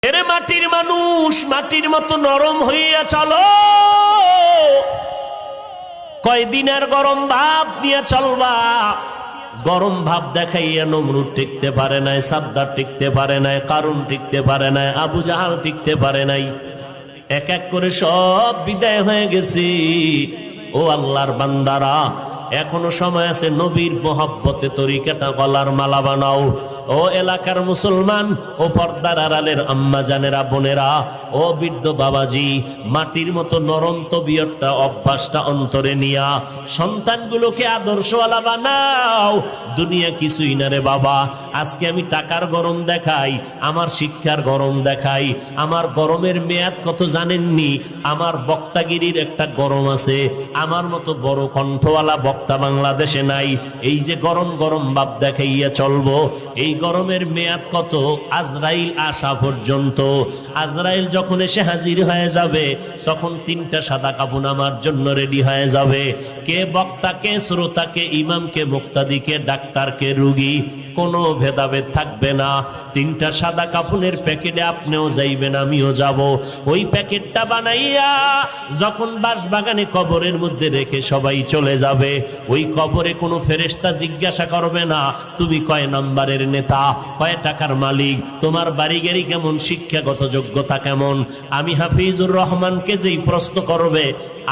এরে মাটির মানুষ, মাটির মতো নরম হইয়া চলো। কয়দিনের গরম ভাব নিয়ে চলবা। গরম ভাব দেখাইয়া নমরুদ টিকতে পারে নাই, সাদ্দার টিকতে পারে নাই, কারুন টিকতে পারে নাই, আবু জাহাল টিকতে পারে নাই। এক এক করে সব বিদায় হয়ে গেছে। ও আল্লাহর বান্দারা, এখনো সময় আছে, নবীর মোহাব্বতে তরিকাটা গলার মালা বানাও। ও এলাকার মুসলমান, ও পর্দার আড়ালের আম্মা জানেরা, বোনেরা, ও বৃদ্ধ বাবাজি, মাটির মতো নরম তবিয়তটা, অভ্যাসটা অন্তরে নিয়া সন্তানগুলোকে আদর্শওয়ালা বানাও। দুনিয়া কিছুই না রে বাবা। আজকে আমি টাকার গরম দেখাই, আমার শিক্ষার গরম দেখাই, আমার গরমের মেয়াদ কত জানেননি? আমার বক্তাগিরির একটা গরম আছে। আমার মতো বড় কণ্ঠওয়ালা বক্তা বাংলাদেশে নাই। এই যে গরম গরম ভাব দেখাইয়া চলবো, এই গরমের মেয়াদ কত? আজরাইল আসা পর্যন্ত। আজরাইল যখন এসে হাজির হয়ে যাবে, তখন 3টা সাদা কাপড় আমার জন্য রেডি হয়ে যাবে। কে বক্তা, কে শ্রোতা, কে ইমাম, কে মুক্তাদি, কে ডাক্তার, কে রুগী, কোনো ভেদাভেদ থাকবে না। 3টা সাদা কাপড়ের প্যাকেটে আপনিও যাইবেন, আমিও যাব। ওই প্যাকেটটা বানাইয়া যখন বাঁশবাগানে কবরের মধ্যে রেখে সবাই চলে যাবে, ওই কবরে কোনো ফেরেশতা জিজ্ঞাসা করবে না তুমি কয় নাম্বারের নেতা, কয় টাকার মালিক, তোমার বাড়ি গাড়ি কেমন, শিক্ষাগত যোগ্যতা কেমন। আমি হাফিজুর রহমানকে যেই প্রশ্ন করবে,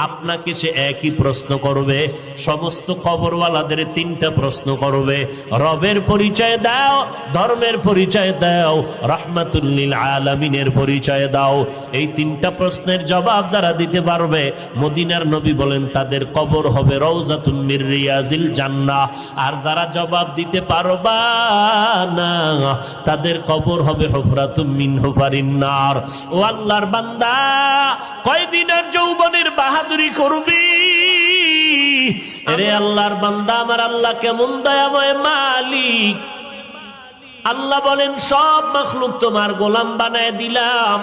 আপনাকে সে একই প্রশ্ন করবে। সমস্ত কবরওয়ালাদের 3টা প্রশ্ন করবে। রবের পরিচয় দাও, ধর্মের পরিচয় দাও, রাহমাতুল লিল আলামিনের পরিচয় দাও। এই 3টা প্রশ্নের জবাব যারা দিতে পারবে, মদিনার নবী বলেন তাদের কবর হবে রওজাতুন মির রিয়াজিল জান্নাহ। আর যারা জবাব দিতে পারবা না, তাদের কবর হবে হুফরাতুম মিন হুফারিন নার। ও আল্লাহর বান্দা, কয়দিনের যৌবনের বাহাদুরি করবি? আরে আল্লাহর বান্দা, আমার আল্লাহ কেমন দয়াময় মালিক। আল্লাহ বলেন সব মাখলুক তোমার গোলাম বানায় দিলাম।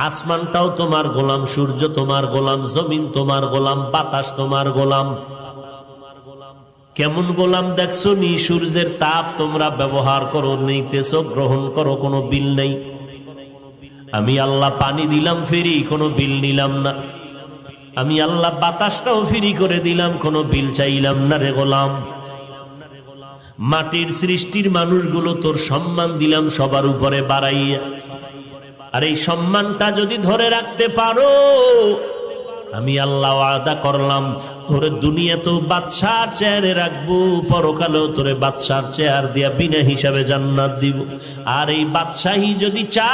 আসমানটাও তোমার গোলাম, সূর্য তোমার গোলাম, জমিন তোমার গোলাম, বাতাস তোমার গোলাম। কেমন গোলাম দেখছো নি? সূর্যের তাপ তোমরা ব্যবহার করো, নিতেছো, গ্রহণ করো, কোনো বিল নেই। আমি আল্লাহ পানি দিলাম ফ্রি, কোনো বিল নিলাম না। আমি আল্লাহ বাতাসটাও ফ্রি করে দিলাম, কোনো বিল চাইলাম না রে গোলাম। মাটির সৃষ্টির মানুষগুলো তোর সম্মান দিলাম সবার উপরে বাড়াইয়া। আর এই সম্মানটা যদি ধরে রাখতে পারো, আমি আল্লাহ ওয়াদা করলাম তোরে দুনিয়াতেও বাদশার চেয়ারে রাখবো, পরকালেও তোরে বাদশার চেয়ার দিয়া বিনা হিসাবে জান্নাত দিব। আর এই বাদশাহী যদি চা